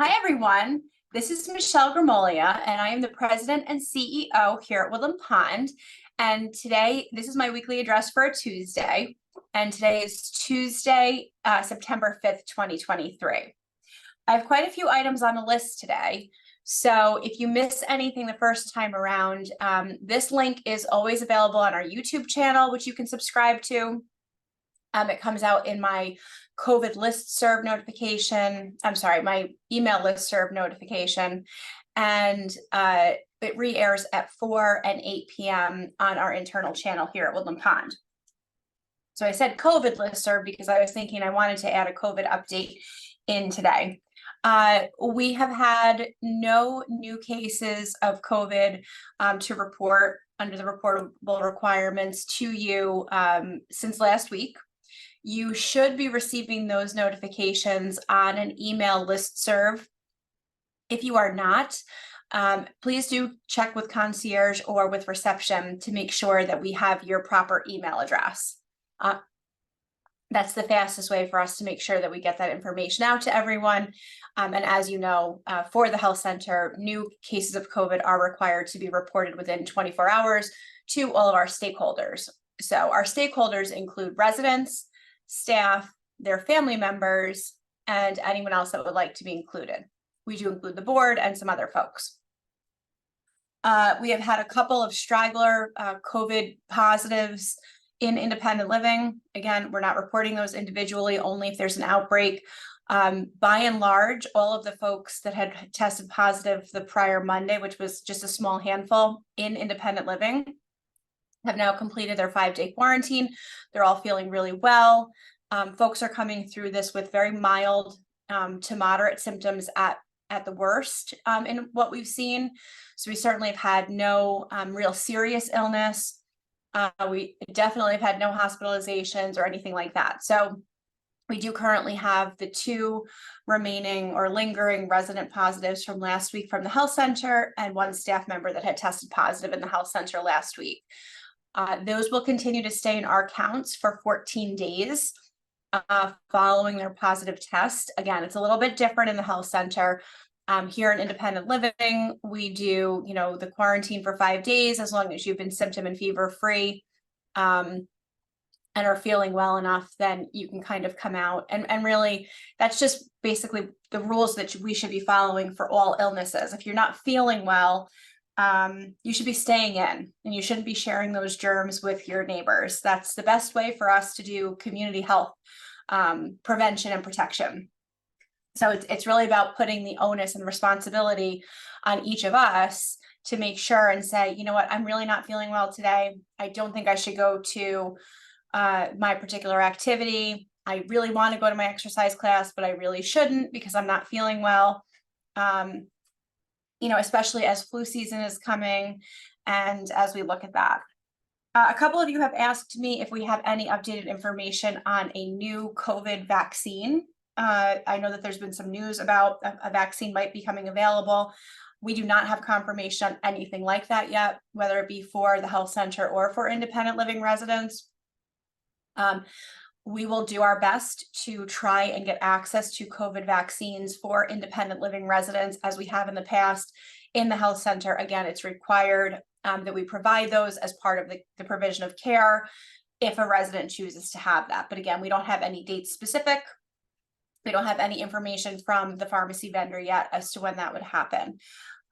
Hi, everyone. This is Michelle Gramoglia, and I am the president and CEO here at Woodland Pond. And today, this is my weekly address for a Tuesday. And today is Tuesday, September 5th, 2023. I have quite a few items on the list today. So if you miss anything the first time around, this link is always available on our YouTube channel, which you can subscribe to. It comes out in my COVID listserv notification. I'm sorry, my email listserv notification. And it re-airs at 4 and 8 p.m. on our internal channel here at Woodland Pond. So I said COVID listserv because I was thinking I wanted to add a COVID update in today. We have had no new cases of COVID to report under the reportable requirements to you since last week. You should be receiving those notifications on an email listserv. If you are not, please do check with concierge or with reception to make sure that we have your proper email address. That's the fastest way for us to make sure that we get that information out to everyone. And as you know, for the health center, new cases of COVID are required to be reported within 24 hours to all of our stakeholders. So our stakeholders include residents, staff, their family members, and anyone else that would like to be included. We do include the board and some other folks. We have had a couple of straggler COVID positives in independent living. Again, we're not reporting those individually, only if there's an outbreak. By and large, all of the folks that had tested positive the prior Monday, which was just a small handful in independent living, have now completed their 5-day quarantine. They're all feeling really well. Folks are coming through this with very mild to moderate symptoms at the worst in what we've seen. So we certainly have had no real serious illness. We definitely have had no hospitalizations or anything like that. So we do currently have the 2 remaining or lingering resident positives from last week from the health center and 1 staff member that had tested positive in the health center last week. Those will continue to stay in our counts for 14 days following their positive test. Again, it's a little bit different in the health center. Here in independent living, we do, the quarantine for 5 days as long as you've been symptom and fever free and are feeling well enough, then you can kind of come out. And really, that's just basically the rules that we should be following for all illnesses. If you're not feeling well, you should be staying in and you shouldn't be sharing those germs with your neighbors. That's the best way for us to do community health prevention and protection. So it's really about putting the onus and responsibility on each of us to make sure and say, you know what, I'm really not feeling well today. I don't think I should go to my particular activity. I really want to go to my exercise class, but I really shouldn't because I'm not feeling well. Especially as flu season is coming and as we look at that. A couple of you have asked me if we have any updated information on a new COVID vaccine. I know that there's been some news about a vaccine might be coming available. We do not have confirmation on anything like that yet, whether it be for the health center or for independent living residents. We will do our best to try and get access to COVID vaccines for independent living residents as we have in the past in the health center. Again, it's required that we provide those as part of the provision of care if a resident chooses to have that. But again, we don't have any date specific. We don't have any information from the pharmacy vendor yet as to when that would happen.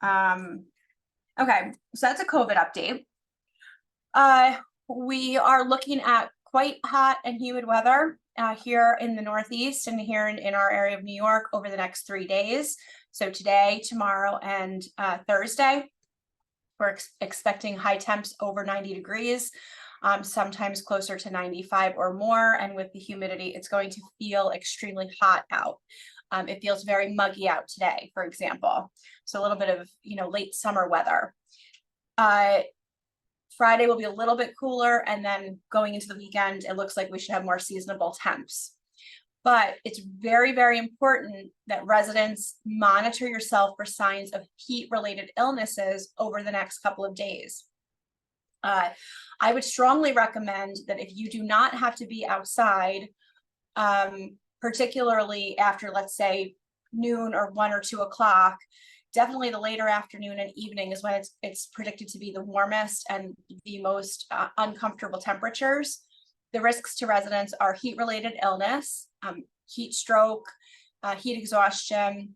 Okay, so that's a COVID update. We are looking at quite hot and humid weather here in the Northeast and here in our area of New York over the next 3 days. So today, tomorrow, and Thursday, we're expecting high temps over 90 degrees, sometimes closer to 95 or more. And with the humidity, it's going to feel extremely hot out. It feels very muggy out today, for example. So a little bit of, late summer weather. Friday will be a little bit cooler, and then going into the weekend, it looks like we should have more seasonable temps. But it's very, very important that residents monitor yourself for signs of heat-related illnesses over the next couple of days. I would strongly recommend that if you do not have to be outside, particularly after, let's say, noon or 1 or 2 o'clock. Definitely the later afternoon and evening is when it's predicted to be the warmest and the most uncomfortable temperatures. The risks to residents are heat-related illness, heat stroke, heat exhaustion,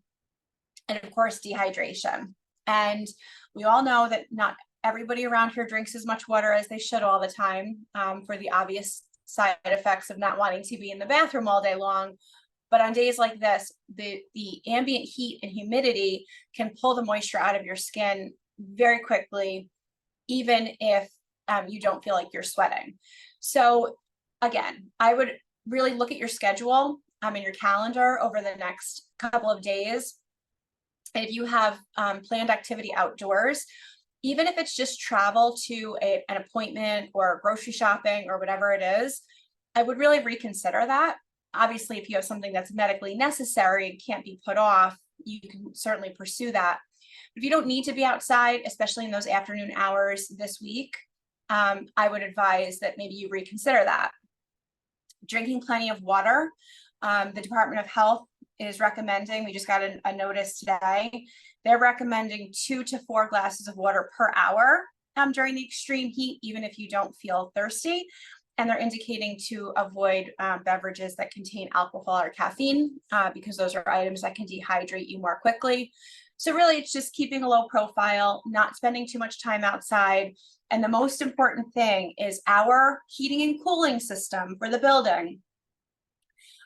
and of course, dehydration. And we all know that not everybody around here drinks as much water as they should all the time, for the obvious side effects of not wanting to be in the bathroom all day long. But on days like this, the ambient heat and humidity can pull the moisture out of your skin very quickly, even if you don't feel like you're sweating. So again, I would really look at your schedule and your calendar over the next couple of days. If you have planned activity outdoors, even if it's just travel to an appointment or grocery shopping or whatever it is, I would really reconsider that. Obviously, if you have something that's medically necessary and can't be put off, you can certainly pursue that. If you don't need to be outside, especially in those afternoon hours this week, I would advise that maybe you reconsider that. Drinking plenty of water. The Department of Health is recommending, we just got a notice today, they're recommending 2 to 4 glasses of water per hour during the extreme heat, even if you don't feel thirsty. And they're indicating to avoid beverages that contain alcohol or caffeine, because those are items that can dehydrate you more quickly. So really, it's just keeping a low profile, not spending too much time outside. And the most important thing is our heating and cooling system for the building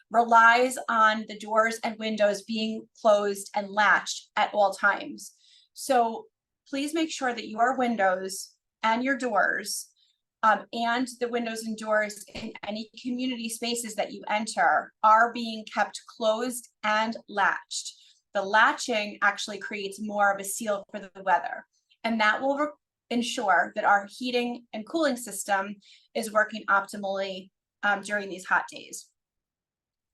relies on the doors and windows being closed and latched at all times. So please make sure that your windows and your doors and the windows and doors in any community spaces that you enter are being kept closed and latched. The latching actually creates more of a seal for the weather, and that will ensure that our heating and cooling system is working optimally during these hot days.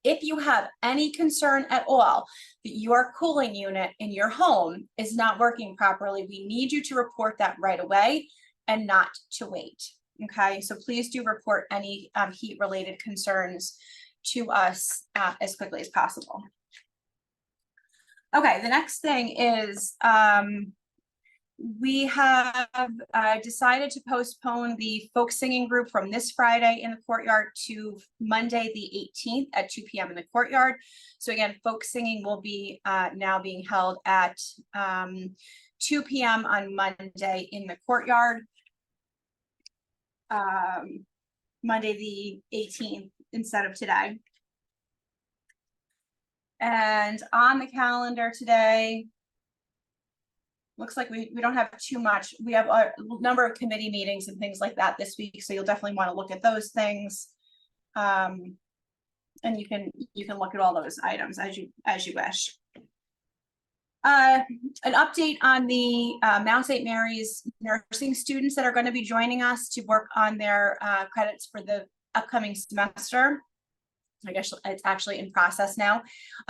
If you have any concern at all that your cooling unit in your home is not working properly, we need you to report that right away and not to wait. Okay, so please do report any heat related concerns to us as quickly as possible. Okay, the next thing is we have decided to postpone the folk singing group from this Friday in the courtyard to Monday the 18th at 2 p.m. in the courtyard. So again, folk singing will be now being held at 2 p.m. on Monday in the courtyard. Monday the 18th instead of today. And on the calendar today, looks like we don't have too much. We have a number of committee meetings and things like that this week, so you'll definitely want to look at those things. And you can look at all those items as you wish. An update on the Mount St. Mary's nursing students that are going to be joining us to work on their credits for the upcoming semester. I guess it's actually in process now.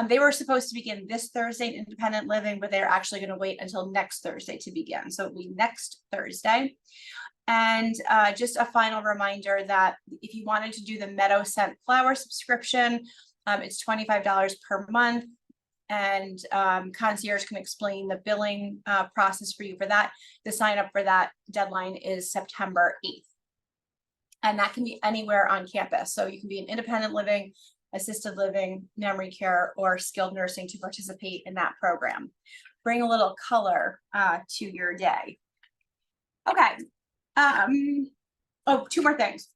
They were supposed to begin this Thursday in independent living, but they're actually going to wait until next Thursday to begin. So it'll be next Thursday. And just a final reminder that if you wanted to do the Meadow Scent Flower subscription, it's $25 per month. And concierge can explain the billing process for you for that. The sign up for that deadline is September 8th. And that can be anywhere on campus. So you can be in independent living, assisted living, memory care, or skilled nursing to participate in that program. Bring a little color to your day. Okay. Oh, 2 more things.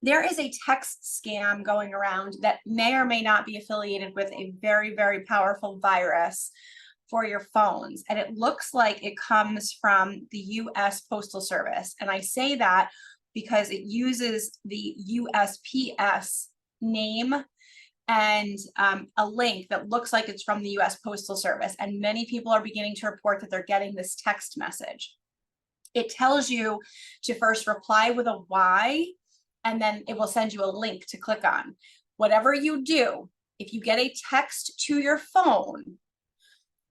There is a text scam going around that may or may not be affiliated with a very, very powerful virus for your phones. And it looks like it comes from the US Postal Service. And I say that because it uses the USPS name and a link that looks like it's from the US Postal Service. And many people are beginning to report that they're getting this text message. It tells you to first reply with a Y, and then it will send you a link to click on. Whatever you do, if you get a text to your phone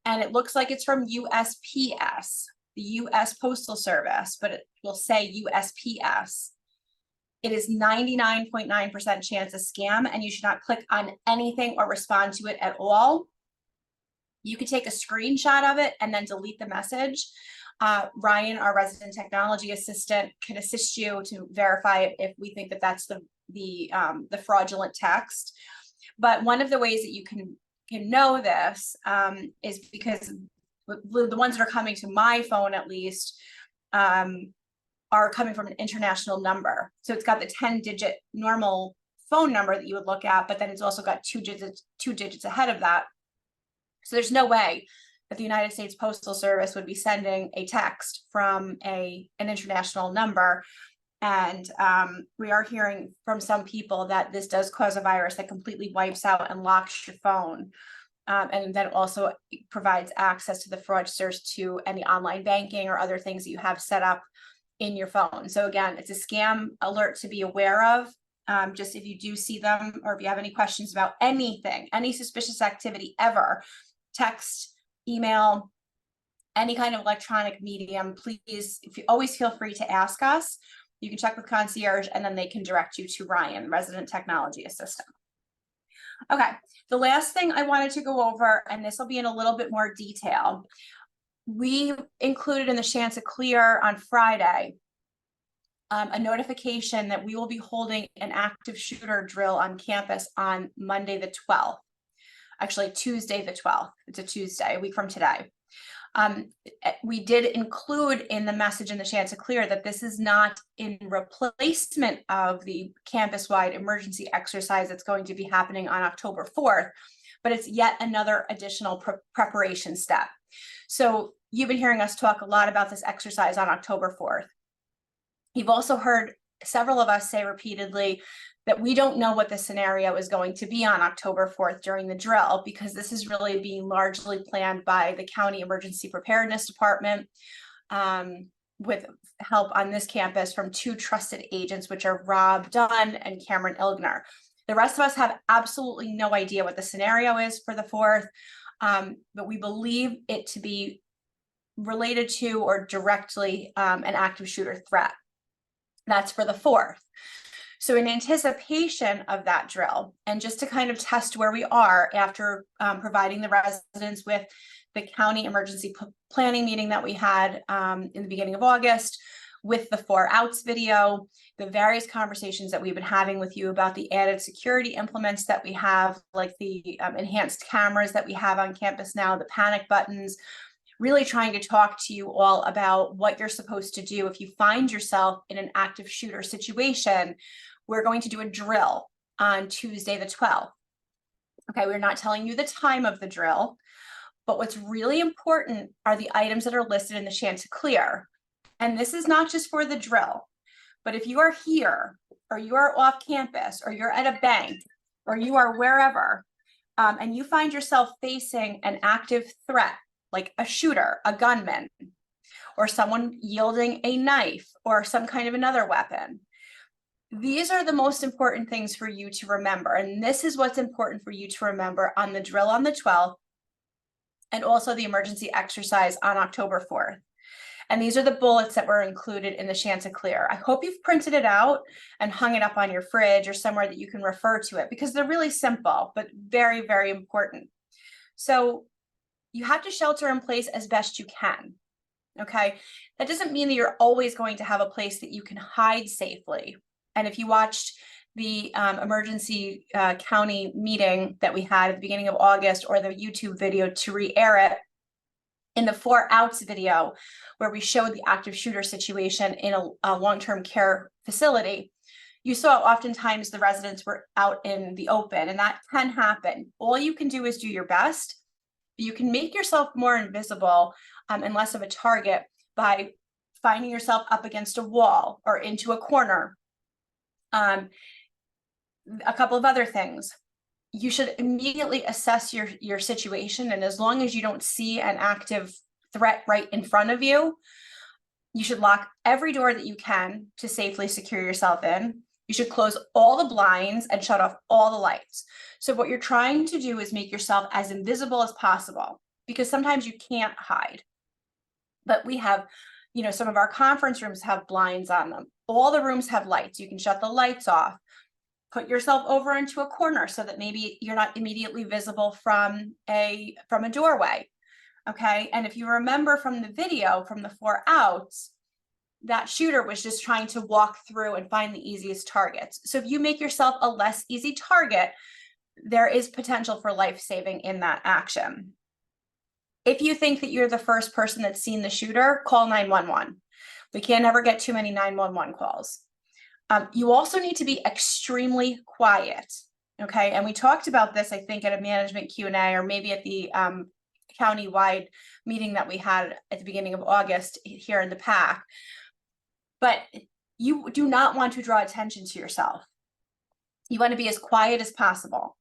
and it looks like it's from USPS, the US Postal Service, but it will say USPS, it is 99.9% chance a scam, and you should not click on anything or respond to it at all. You could take a screenshot of it and then delete the message. Ryan, our resident technology assistant, can assist you to verify it if we think that that's the fraudulent text. But one of the ways that you can know this is because the ones that are coming to my phone, at least, are coming from an international number. So it's got the 10-digit normal phone number that you would look at, but then it's also got two digits ahead of that. So there's no way that the United States Postal Service would be sending a text from an international number. And we are hearing from some people that this does cause a virus that completely wipes out and locks your phone. And then also provides access to the fraudsters to any online banking or other things that you have set up in your phone. So again, it's a scam alert to be aware of. Just if you do see them, or if you have any questions about anything, any suspicious activity ever, text, email, any kind of electronic medium, please, if you always feel free to ask us. You can check with concierge and then they can direct you to Ryan, resident technology assistant. Okay, the last thing I wanted to go over, and this will be in a little bit more detail. We included in the Chanticleer on Friday a notification that we will be holding an active shooter drill on campus on Monday the 12th. Actually, Tuesday the 12th. It's a Tuesday, a week from today. We did include in the message in the Chanticleer that this is not in replacement of the campus-wide emergency exercise that's going to be happening on October 4th, but it's yet another additional preparation step. So you've been hearing us talk a lot about this exercise on October 4th. You've also heard several of us say repeatedly that we don't know what the scenario is going to be on October 4th during the drill, because this is really being largely planned by the County Emergency Preparedness Department, with help on this campus from two trusted agents, which are Rob Dunn and Cameron Ilgner. The rest of us have absolutely no idea what the scenario is for the 4th, but we believe it to be related to or directly an active shooter threat. That's for the 4th. So in anticipation of that drill, and just to kind of test where we are after providing the residents with the county emergency planning meeting that we had in the beginning of August, with the 4 outs video, the various conversations that we've been having with you about the added security implements that we have, like the enhanced cameras that we have on campus now, the panic buttons, really trying to talk to you all about what you're supposed to do if you find yourself in an active shooter situation. We're going to do a drill on Tuesday the 12th. Okay, we're not telling you the time of the drill, but what's really important are the items that are listed in the Chanticleer. And this is not just for the drill, but if you are here, or you are off campus, or you're at a bank, or you are wherever, and you find yourself facing an active threat, like a shooter, a gunman, or someone yielding a knife or some kind of another weapon, these are the most important things for you to remember. And this is what's important for you to remember on the drill on the 12th, and also the emergency exercise on October 4th. And these are the bullets that were included in the Chanticleer. I hope you've printed it out and hung it up on your fridge or somewhere that you can refer to it, because they're really simple, but very, very important. So you have to shelter in place as best you can. Okay, that doesn't mean that you're always going to have a place that you can hide safely. And if you watched the emergency county meeting that we had at the beginning of August, or the YouTube video to re-air it, in the 4 outs video where we showed the active shooter situation in a long-term care facility, you saw oftentimes the residents were out in the open, and that can happen. All you can do is do your best. You can make yourself more invisible and less of a target by finding yourself up against a wall or into a corner. A couple of other things. You should immediately assess your situation, and as long as you don't see an active threat right in front of you, you should lock every door that you can to safely secure yourself in. You should close all the blinds and shut off all the lights. So what you're trying to do is make yourself as invisible as possible, because sometimes you can't hide. But we have, you know, some of our conference rooms have blinds on them. All the rooms have lights. You can shut the lights off. put yourself over into a corner so that maybe you're not immediately visible from a doorway. Okay, and if you remember from the video from the 4 outs, that shooter was just trying to walk through and find the easiest targets. So if you make yourself a less easy target, there is potential for life-saving in that action. If you think that you're the first person that's seen the shooter, call 911. We can't ever get too many 911 calls. You also need to be extremely quiet, okay? And we talked about this, I think, at a management Q&A or maybe at the county-wide meeting that we had at the beginning of August here in the PAC. But you do not want to draw attention to yourself. You want to be as quiet as possible.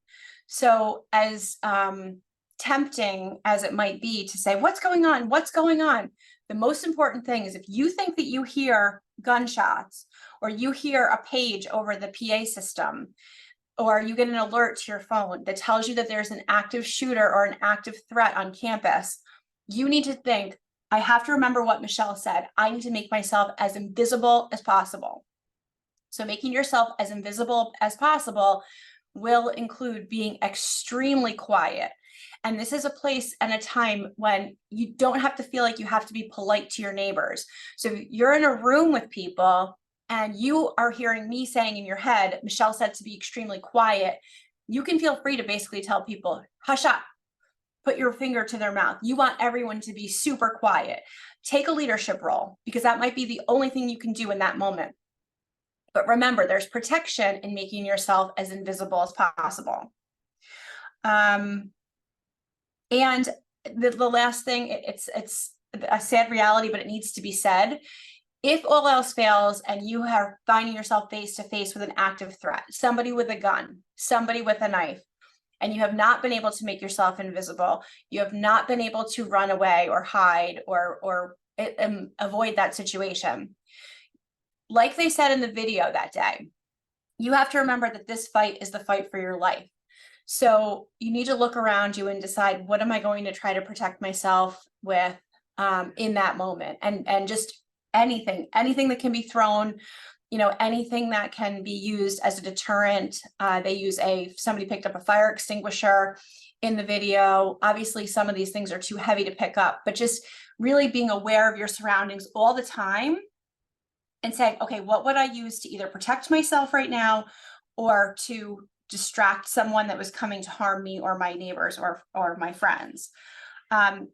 So as tempting as it might be to say, what's going on? What's going on? The most important thing is if you think that you hear gunshots or you hear a page over the PA system, or you get an alert to your phone that tells you that there's an active shooter or an active threat on campus, you need to think, I have to remember what Michelle said. I need to make myself as invisible as possible. So making yourself as invisible as possible will include being extremely quiet. And this is a place and a time when you don't have to feel like you have to be polite to your neighbors. So if you're in a room with people and you are hearing me saying in your head, Michelle said to be extremely quiet, you can feel free to basically tell people, hush up, put your finger to their mouth. You want everyone to be super quiet. Take a leadership role because that might be the only thing you can do in that moment. But remember, there's protection in making yourself as invisible as possible. And the last thing, it's a sad reality, but it needs to be said. If all else fails and you are finding yourself face to face with an active threat, somebody with a gun, somebody with a knife, and you have not been able to make yourself invisible, you have not been able to run away or hide or avoid that situation. Like they said in the video that day, you have to remember that this fight is the fight for your life. So you need to look around you and decide, what am I going to try to protect myself with in that moment? And just anything that can be thrown, you know, anything that can be used as a deterrent. They use somebody picked up a fire extinguisher in the video. Obviously, some of these things are too heavy to pick up, but just really being aware of your surroundings all the time and saying, okay, what would I use to either protect myself right now or to distract someone that was coming to harm me or my neighbors or my friends.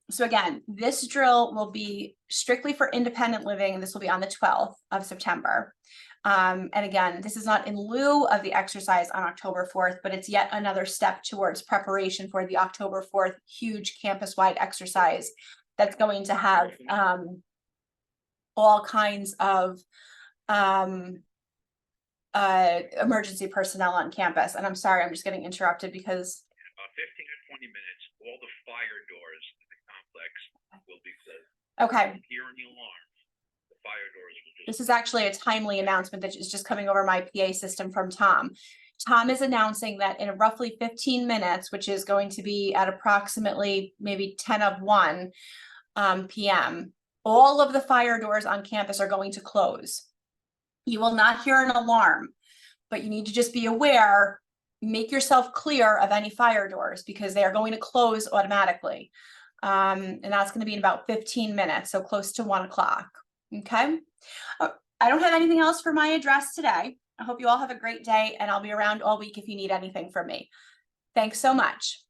So again, this drill will be strictly for independent living, and this will be on the 12th of September. And again, this is not in lieu of the exercise on October 4th, but it's yet another step towards preparation for the October 4th huge campus-wide exercise that's going to have all kinds of emergency personnel on campus. And I'm sorry, I'm just getting interrupted because in about 15 or 20 minutes, all the fire doors in the complex will be closed. Okay. Hearing the alarms, the fire doors will just... This is actually a timely announcement that is just coming over my PA system from Tom. Tom is announcing that in roughly 15 minutes, which is going to be at approximately maybe 10:01 p.m., all of the fire doors on campus are going to close. You will not hear an alarm, but you need to just be aware, make yourself clear of any fire doors because they are going to close automatically. And that's going to be in about 15 minutes, so close to 1 o'clock. Okay. I don't have anything else for my address today. I hope you all have a great day, and I'll be around all week if you need anything from me. Thanks so much.